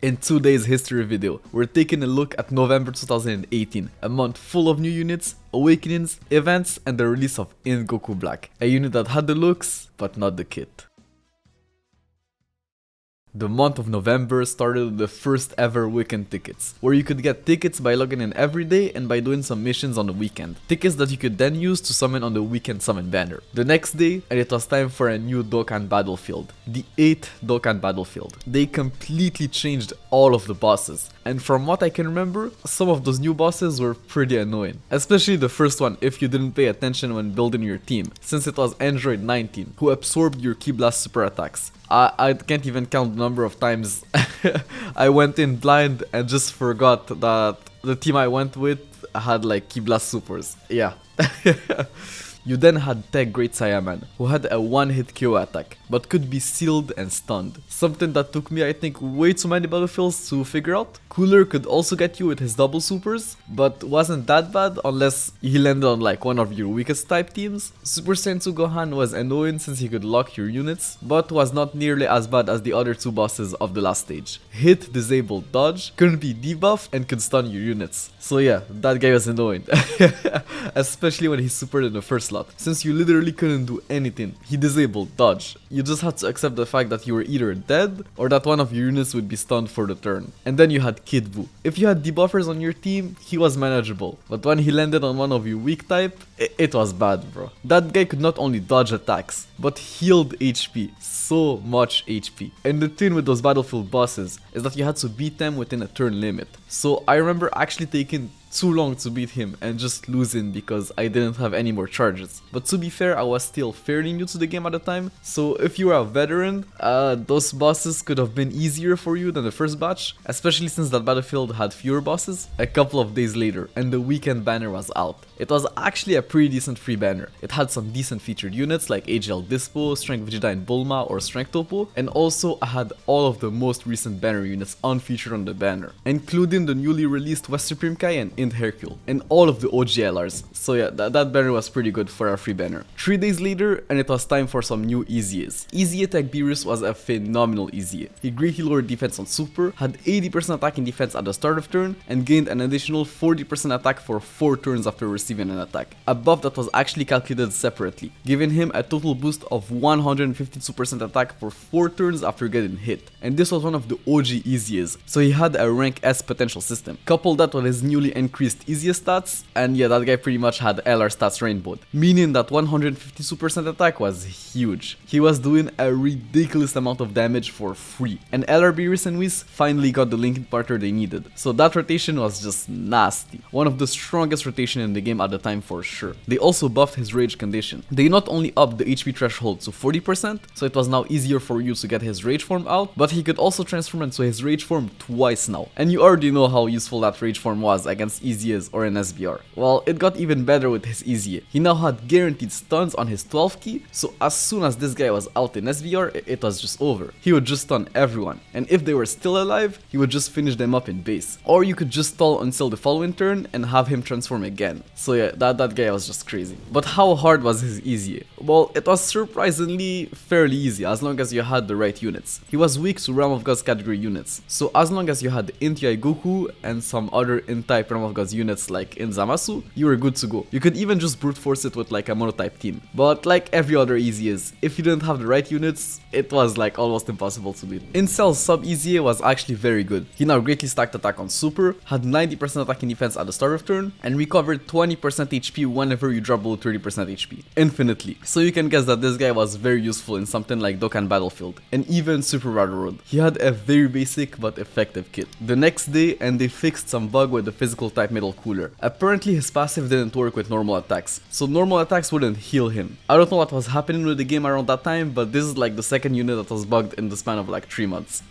In today's history video, we're taking a look at November 2018, a month full of new units, awakenings, events, and the release of INT Goku Black, a unit that had the looks, but not the kit. The month of November started with the first ever weekend tickets, where you could get tickets by logging in every day and by doing some missions on the weekend. Tickets that you could then use to summon on the weekend summon banner. The next day, and it was time for a new Dokkan Battlefield, the 8th Dokkan Battlefield. They completely changed all of the bosses, and from what I can remember, some of those new bosses were pretty annoying. Especially the first one if you didn't pay attention when building your team, since it was Android 19, who absorbed your Ki Blast super attacks. I can't even count the number of times I went in blind and just forgot that the team I went with had like Ki Blast supers. Yeah. You then had Tech Great Saiyaman, who had a one-hit KO attack, but could be sealed and stunned. Something that took me, I think, way too many battlefields to figure out. Cooler could also get you with his double supers, but wasn't that bad unless he landed on like one of your weakest type teams. Super Senzu Gohan was annoying since he could lock your units, but was not nearly as bad as the other two bosses of the last stage. Hit, disable, dodge, couldn't be debuffed, and could stun your units. So yeah, that guy was annoying. Especially when he supered in the first slot, since you literally couldn't do anything. He disabled dodge. You just had to accept the fact that you were either dead or that one of your units would be stunned for the turn. And then you had Kid Buu. If you had debuffers on your team, he was manageable, but when he landed on one of your weak type, it was bad, bro. That guy could not only dodge attacks, but healed HP. So much HP. And the thing with those battlefield bosses is that you had to beat them within a turn limit. So I remember actually taking too long to beat him and just losing because I didn't have any more charges. But to be fair, I was still fairly new to the game at the time, so if you were a veteran, those bosses could have been easier for you than the first batch, especially since that battlefield had fewer bosses. A couple of days later, and the weekend banner was out. It was actually a pretty decent free banner. It had some decent featured units like AGL Dispo, Strength Vegeta and Bulma or Strength Topo, and also I had all of the most recent banner units unfeatured on the banner, including the newly released West Supreme Kai and INT Hercule, and all of the OG LRs. So yeah, that banner was pretty good for a free banner. 3 days later, and it was time for some new EZAs. EZA Tech Beerus was a phenomenal EZA. He greatly lowered defense on super, had 80% attack and defense at the start of turn, and gained an additional 40% attack for 4 turns after receiving an attack. A buff that was actually calculated separately, giving him a total boost of 152% attack for 4 turns after getting hit. And this was one of the OG EZAs, so he had a rank S potential system. Couple that with his newly increased EZA stats, and yeah, that guy pretty much had LR stats rainbowed, meaning that 152% attack was huge. He was doing a ridiculous amount of damage for free, and LR Beerus and Whis finally got the linking partner they needed, so that rotation was just nasty. One of the strongest rotation in the game at the time for sure. They also buffed his rage condition. They not only upped the HP threshold to 40%, so it was now easier for you to get his rage form out, but he could also transform into his rage form twice now, and you already know how useful that rage form was against EZAs or an SBR. Well, it got even better with his EZA. He now had guaranteed stuns on his 12 key, so as soon as this guy was out in SBR, it was just over. He would just stun everyone, and if they were still alive, he would just finish them up in base. Or you could just stall until the following turn and have him transform again. So yeah, that guy was just crazy. But how hard was his EZA? Well, it was surprisingly fairly easy as long as you had the right units. He was weak to Realm of Gods category units, so as long as you had INT Goku and some other INT type Realm of Gods units like in Zamasu, you were good to go. You could even just brute force it with like a monotype team. But like every other EZA, if you didn't have the right units, it was like almost impossible to beat. Incell's sub EZA was actually very good. He now greatly stacked attack on super, had 90% attack and defense at the start of turn, and recovered 20% HP whenever you drop below 30% HP. Infinitely. So you can guess that this guy was very useful in something like Dokkan Battlefield, and even Super Railroad. He had a very basic but effective kit. The next day, and they fixed some bug with the physical type middle cooler. Apparently his passive didn't work with normal attacks, so normal attacks wouldn't heal him. I don't know what was happening with the game around that time, but this is like the second unit that was bugged in the span of like 3 months.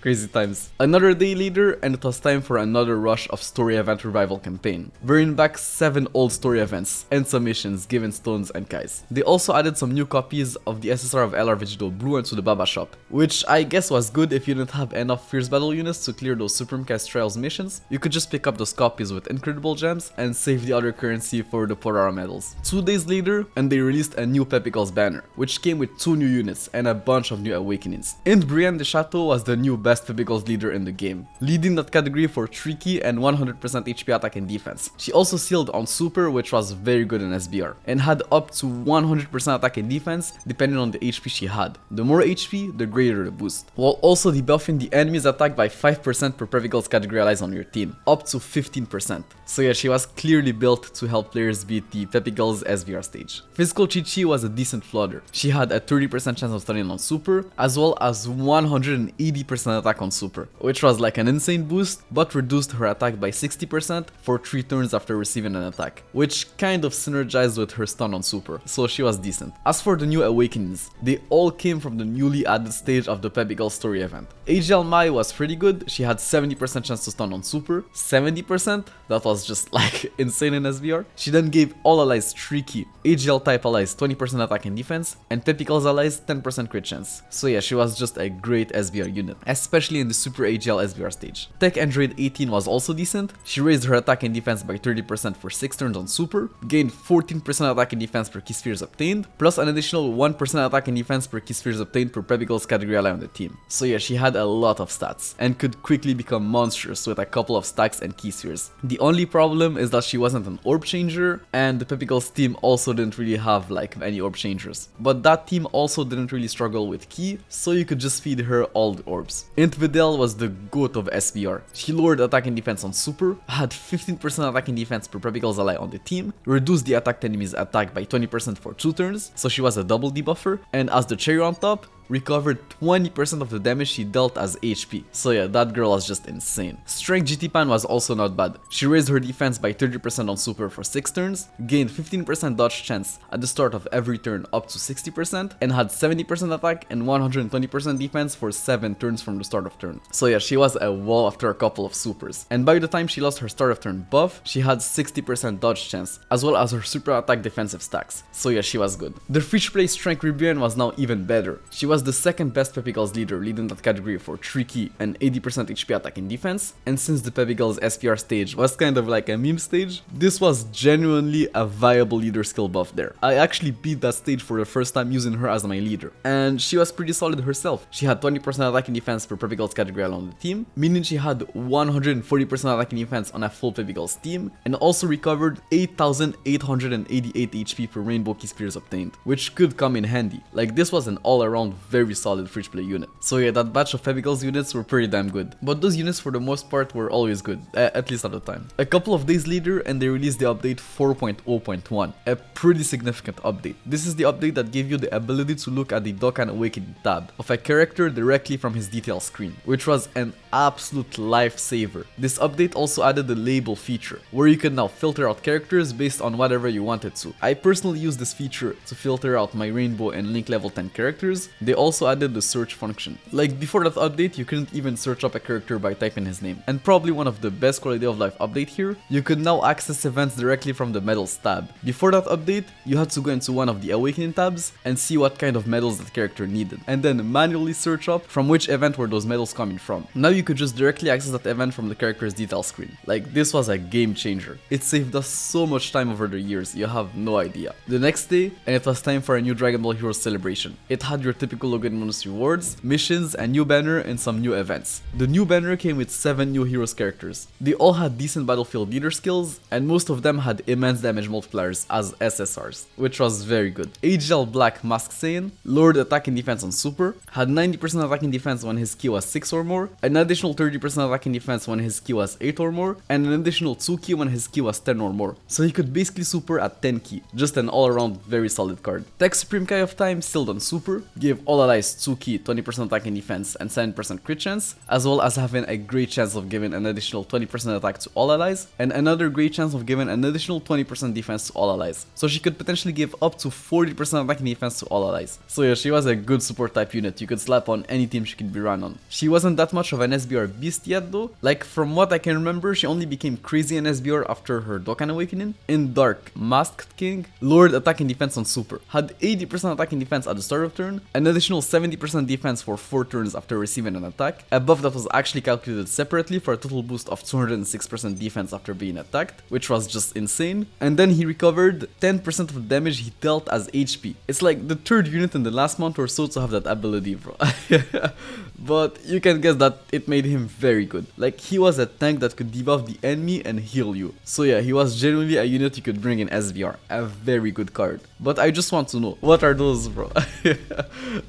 Crazy times. Another day later, and it was time for another rush of story event revival campaign, bringing back 7 old story events and some missions given stones and kais. They also added some new copies of the SSR of LR Vegeta Blue into the Baba shop, which I guess was good if you didn't have enough Fierce Battle units to clear those Supreme Kais Trials missions. You could just pick up those copies with incredible gems and save the other currency for the Porara medals. 2 days later, and they released a new Pepicles banner, which came with 2 new units and a bunch of new awakenings. INT Brienne de Chateau was the new best Pepicles leader in the game, leading that category for 3 key and 100% HP attack and defense. She also sealed on Super, which was very good in SBR, and had up to 100% attack and defense depending on the HP she had. The more HP, the greater the boost, while also debuffing the enemy's attack by 5% per Pepicles category allies on your team, up to 15%. So yeah, she was clearly built to help players beat the Pepicles SBR stage. Physical Chi-Chi was a decent flooder. She had a 30% chance of stunning on Super, as well as 180% attack on Super, which was like an insane boost, but reduced her attack by 60% for 3 turns after receiving an attack, which kind of synergized with her stun on Super, so she was decent. As for the new awakenings, they all came from the newly added stage of the Pepicles story event. AGL Mai was pretty good. She had 70% chance to stun on Super, 70%, that was just like insane in SBR. She then gave all allies 3 key, AGL type allies 20% attack and defense, and Pepicles allies 10% crit chance. So yeah, she was just a great SBR unit, especially in the Super AGL SBR stage. Tech Android 18 was also decent. She raised her attack and defense by 30% for 6 turns on Super, gained 14% attack and defense per key spheres obtained, plus an additional 1% attack and defense per key spheres obtained per Pepicles category ally on the team. So yeah, she had a lot of stats, and could quickly become monstrous with a couple of stacks and key spheres. The only problem is that she wasn't an orb changer, and the Pepicles team also didn't really have like any orb changers. But that team also didn't really struggle with key, so you could just feed her all the orbs. INT Videl was the GOAT of SBR. She lowered attack and defense on Super, had 15% attack and defense per Pepicles ally on the team, reduced the attacked enemy's attack by 20% for 2 turns, so she was a double debuffer, and as the cherry on top, recovered 20% of the damage she dealt as HP. So yeah, that girl was just insane. Strength GT Pan was also not bad. She raised her defense by 30% on Super for 6 turns, gained 15% dodge chance at the start of every turn up to 60%, and had 70% attack and 120% defense for 7 turns from the start of turn. So yeah, she was a wall after a couple of supers. And by the time she lost her start of turn buff, she had 60% dodge chance, as well as her super attack defensive stacks. So yeah, she was good. The free-to-play Strength Rebellion was now even better. She was the second best Pepicles leader, leading that category for 3 key and 80% HP attack and defense, and since the Pepicles SPR stage was kind of like a meme stage, this was genuinely a viable leader skill buff there. I actually beat that stage for the first time using her as my leader, and she was pretty solid herself. She had 20% attack and defense per Pepicles category on the team, meaning she had 140% attack and defense on a full Pepicles team, and also recovered 8,888 HP per Rainbow Key Spears obtained, which could come in handy. Like, this was an all-around very solid free-to-play unit. So yeah, that batch of Pepicles units were pretty damn good. But those units for the most part were always good, at least at the time. A couple of days later and they released the update 4.0.1, a pretty significant update. This is the update that gave you the ability to look at the Dokkan Awakening tab of a character directly from his detail screen, which was an absolute lifesaver. This update also added the label feature, where you can now filter out characters based on whatever you wanted to. I personally use this feature to filter out my Rainbow and Link level 10 characters. They also added the search function. Like, before that update, you couldn't even search up a character by typing his name. And probably one of the best quality of life update here, you could now access events directly from the medals tab. Before that update, you had to go into one of the awakening tabs and see what kind of medals that character needed, and then manually search up from which event were those medals coming from. Now you could just directly access that event from the character's detail screen. Like, this was a game changer. It saved us so much time over the years, you have no idea. The next day, and it was time for a new Dragon Ball Heroes celebration. It had your typical login bonus rewards, missions, a new banner, and some new events. The new banner came with 7 new heroes characters. They all had decent battlefield leader skills, and most of them had immense damage multipliers as SSRs, which was very good. AGL Black Mask Saiyan lowered attack and defense on Super, had 90% attack and defense when his key was 6 or more, an additional 30% attack and defense when his key was 8 or more, and an additional 2 key when his key was 10 or more. So he could basically super at 10 key, just an all-around very solid card. Tech Supreme Kai of Time sealed on Super, gave all allies 2 key, 20% attack and defense, and 7% crit chance, as well as having a great chance of giving an additional 20% attack to all allies, and another great chance of giving an additional 20% defense to all allies. So she could potentially give up to 40% attack and defense to all allies. So yeah, she was a good support type unit you could slap on any team she could be run on. She wasn't that much of an SBR beast yet though. Like, from what I can remember, she only became crazy in SBR after her Dokkan Awakening. In Dark, Masked King lowered attack and defense on Super, had 80% attack and defense at the start of turn, an additional additional 70% defense for 4 turns after receiving an attack. A buff that was actually calculated separately for a total boost of 206% defense after being attacked, which was just insane. And then he recovered 10% of the damage he dealt as HP. It's like the third unit in the last month or so to have that ability, bro. But you can guess that it made him very good. Like, he was a tank that could debuff the enemy and heal you. So yeah, he was genuinely a unit you could bring in SBR. A very good card. But I just want to know, what are those, bro?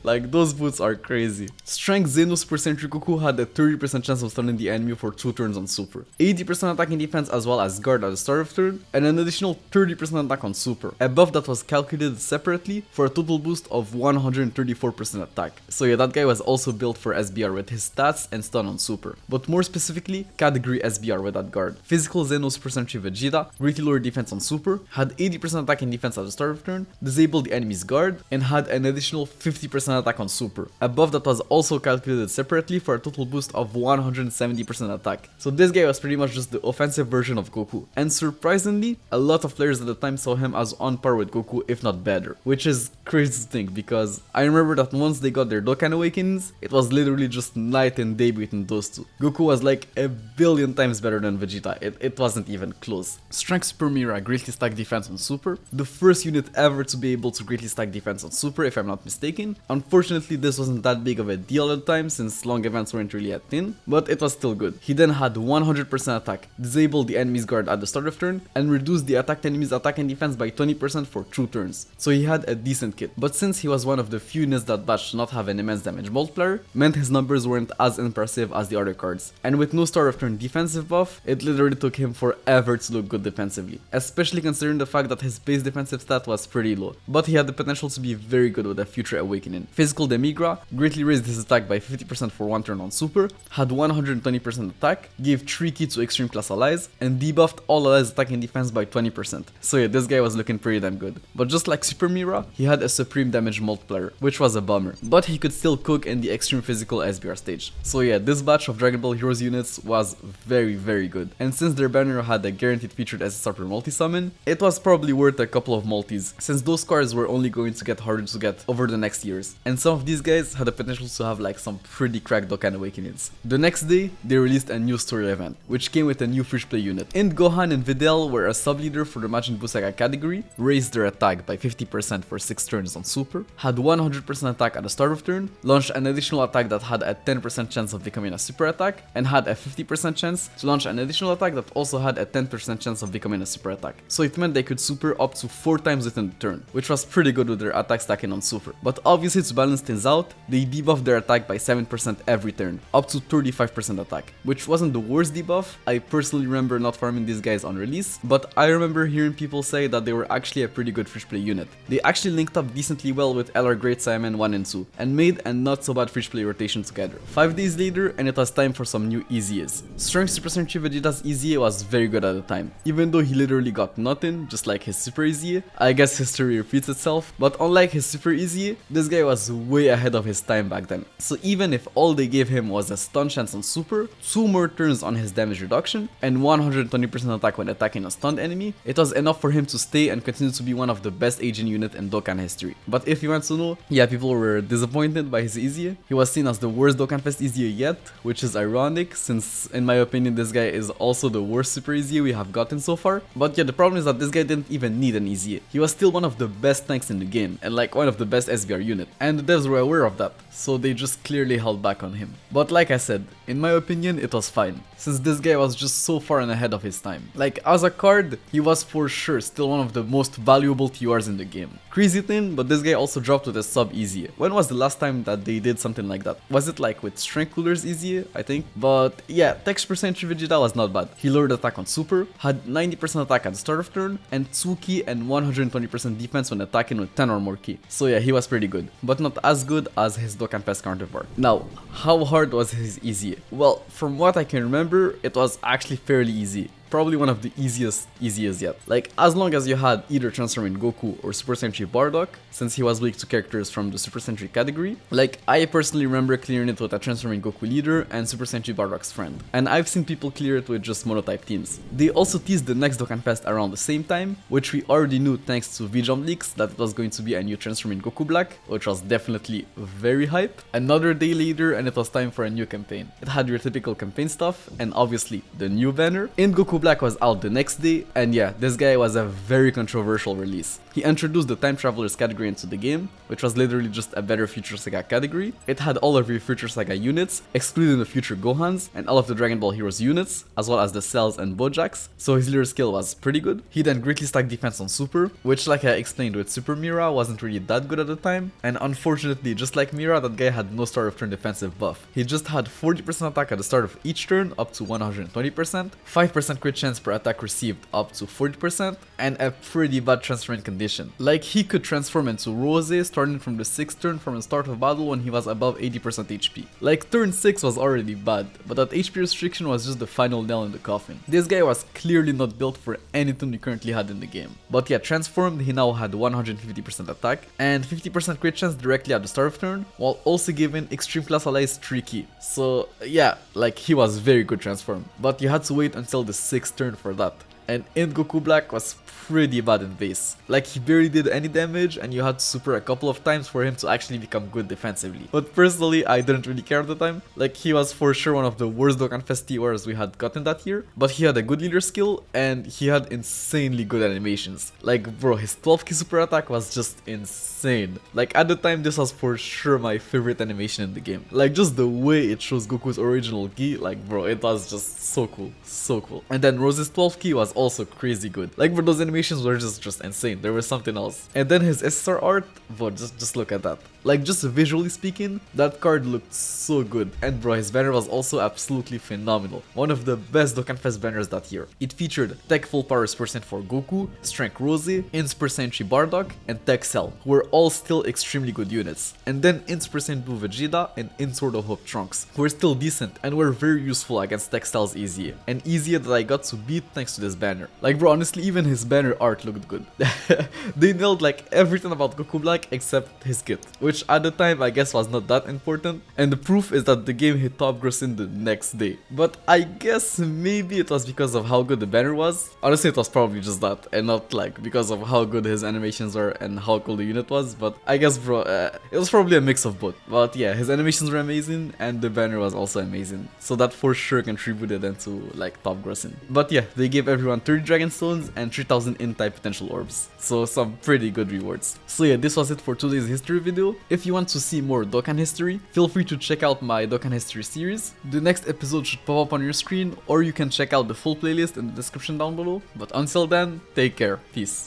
Like, those boots are crazy. Strength Xeno Super Sentry Goku had a 30% chance of stunning the enemy for 2 turns on Super. 80% attacking defense as well as guard at the start of turn, and an additional 30% attack on Super. A buff that was calculated separately for a total boost of 134% attack. So yeah, that guy was also built for SBR with his stats and stun on Super. But more specifically, category SBR with that guard. Physical Xeno Super Sentry Vegeta, greatly lower defense on Super, had 80% attack and defense at the start of turn, disabled the enemy's guard, and had an additional 50% attack on Super. A buff that was also calculated separately for a total boost of 170% attack. So this guy was pretty much just the offensive version of Goku. And surprisingly, a lot of players at the time saw him as on par with Goku, if not better. Which is crazy to think, because I remember that once they got their Dokkan Awakenings, it was literally just night and day between those two. Goku was like a billion times better than Vegeta. It wasn't even close. Strength Super Mira greatly stacked defense on Super. The first unit ever to be able to greatly stack defense on Super, if I'm not mistaken. Unfortunately, this wasn't that big of a deal at the time since long events weren't really a thing, but it was still good. He then had 100% attack, disabled the enemy's guard at the start of turn, and reduced the attacked enemy's attack and defense by 20% for 2 turns. So he had a decent kit. But since he was one of the few units that batch to not have an immense damage multiplier, meant his numbers weren't as impressive as the other cards. And with no start of turn defensive buff, it literally took him forever to look good defensively, especially considering the fact that his base defensive stat was pretty low. But he had the potential to be very good with a future awakening. Physical Demigra greatly raised his attack by 50% for 1 turn on Super, had 120% attack, gave 3 key to extreme class allies, and debuffed all allies attack and defense by 20%. So yeah, this guy was looking pretty damn good. But just like Super Mira, he had a supreme damage multiplier, which was a bummer. But he could still cook in the extreme physical SBR stage. So yeah, this batch of Dragon Ball Heroes units was very good. And since their banner had a guaranteed featured SSR per multi-summon, it was probably worth a couple of multis, since those cards were only going to get harder to get over the next years. And some of these guys had the potential to have like some pretty cracked Dokkan Awakenings. The next day, they released a new story event, which came with a new free play unit. INT Gohan and Videl were a sub-leader for the Majin Buu Saga category, raised their attack by 50% for 6 turns on Super, had 100% attack at the start of turn, launched an additional attack that had a 10% chance of becoming a super attack, and had a 50% chance to launch an additional attack that also had a 10% chance of becoming a super attack. So it meant they could super up to 4 times within the turn, which was pretty good with their attack stacking on Super. But obviously, to balance things out, they debuffed their attack by 7% every turn, up to 35% attack, which wasn't the worst debuff. I personally remember not farming these guys on release, but I remember hearing people say that they were actually a pretty good free play unit. They actually linked up decently well with LR Great Saiyaman 1 and 2, and made a not so bad free play rotation together. 5 days later, and it was time for some new EZAs. Strength Super Sentry Vegeta's EZA was very good at the time, even though he literally got nothing, just like his Super EZA. I guess history repeats itself, but unlike his Super EZA, this guy was way ahead of his time back then. So even if all they gave him was a stun chance on Super, 2 more turns on his damage reduction, and 120% attack when attacking a stunned enemy, it was enough for him to stay and continue to be one of the best aging unit in Dokkan history. But if you want to know, yeah, people were disappointed by his EZA. He was seen as the worst Dokkanfest EZA yet, which is ironic since in my opinion this guy is also the worst Super EZA we have gotten so far. But yeah, the problem is that this guy didn't even need an EZA. He was still one of the best tanks in the game and like one of the best SBR unit, and the devs were aware of that, so they just clearly held back on him. But like I said, in my opinion it was fine, since this guy was just so far and ahead of his time. Like as a card, he was for sure still one of the most valuable TURs in the game. Crazy thing, but this guy also dropped with a sub EZA. When was the last time that they did something like that? Was it like with Strength Cooler's EZA, I think? But yeah, Text Percentage Vegeta was not bad. He lowered attack on Super, had 90% attack at the start of turn, and 2 key and 120% defense when attacking with 10 or more key. So yeah, he was pretty good, but not as good as his Dokkanfest counterpart. Now, how hard was his EZA? Well, from what I can remember, it was actually fairly easy. probably one of the easiest EZAs yet. Like, as long as you had either transforming Goku or Super Sentry Bardock, since he was weak to characters from the Super Sentry category. Like, I personally remember clearing it with a transforming Goku leader and Super Sentry Bardock's friend. And I've seen people clear it with just monotype teams. They also teased the next Dokkanfest around the same time, which we already knew thanks to VJump leaks that it was going to be a new transforming Goku Black, which was definitely very hype. Another day later and it was time for a new campaign. It had your typical campaign stuff and obviously the new banner. INT Goku Black was out the next day, and yeah, this guy was a very controversial release. He introduced the Time Travelers category into the game, which was literally just a better Future Saga category. It had all of your Future Saga units, excluding the Future Gohans, and all of the Dragon Ball Heroes units, as well as the Cells and Bojaks, so his leader skill was pretty good. He then greatly stacked defense on Super, which, like I explained with Super Mira, wasn't really that good at the time, and unfortunately, just like Mira, that guy had no start of turn defensive buff. He just had 40% attack at the start of each turn, up to 120%, 5% crit chance per attack received, up to 40%, and a pretty bad transferring condition. Like, he could transform into Rose starting from the 6th turn from the start of battle when he was above 80% HP. Like, turn 6 was already bad, but that HP restriction was just the final nail in the coffin. This guy was clearly not built for anything we currently had in the game. But yeah, transformed, he now had 150% attack and 50% crit chance directly at the start of turn, while also giving extreme class allies 3 key. So yeah, like, he was very good transformed, but you had to wait until the 6th turn for that. And INT Goku Black was pretty bad in base. Like, he barely did any damage and you had to super a couple of times for him to actually become good defensively. But personally, I didn't really care at the time. Like, he was for sure one of the worst Dokkanfest TORs we had gotten that year, but he had a good leader skill and he had insanely good animations. Like, bro, his 12 key super attack was just insane. Like, at the time, this was for sure my favorite animation in the game. Like, just the way it shows Goku's original ki, like, bro, it was just so cool, so cool. And then Rose's 12 ki was also crazy good. Like, bro, those animations were just insane. There was something else. And then his SSR art, bro, just look at that. Like, just visually speaking, that card looked so good. And bro, his banner was also absolutely phenomenal. One of the best Dokkanfest banners that year. It featured Tech Full Power percent for Goku, Strength Rose, Int Sentry Bardock, and Tech Cell, who were all still extremely good units. And then Int Blue Vegeta and Int Sword of Hope Trunks, who were still decent and were very useful against Tech Cell's EZA. An EZA that I got to beat thanks to this banner. Like, bro, honestly, even his banner art looked good. They nailed like everything about Goku Black except his kit, which at the time I guess was not that important, and the proof is that the game hit top grossing the next day. But I guess maybe it was because of how good the banner was. Honestly, it was probably just that, and not like because of how good his animations were and how cool the unit was. But I guess, bro, it was probably a mix of both. But yeah, his animations were amazing and the banner was also amazing, so that for sure contributed into like top grossing. But yeah, they gave everyone 30 Dragon Stones and 3000 INT-type potential orbs, so some pretty good rewards. So yeah, this was it for today's history video. If you want to see more Dokkan history, feel free to check out my Dokkan history series. The next episode should pop up on your screen, or you can check out the full playlist in the description down below. But until then, take care, peace.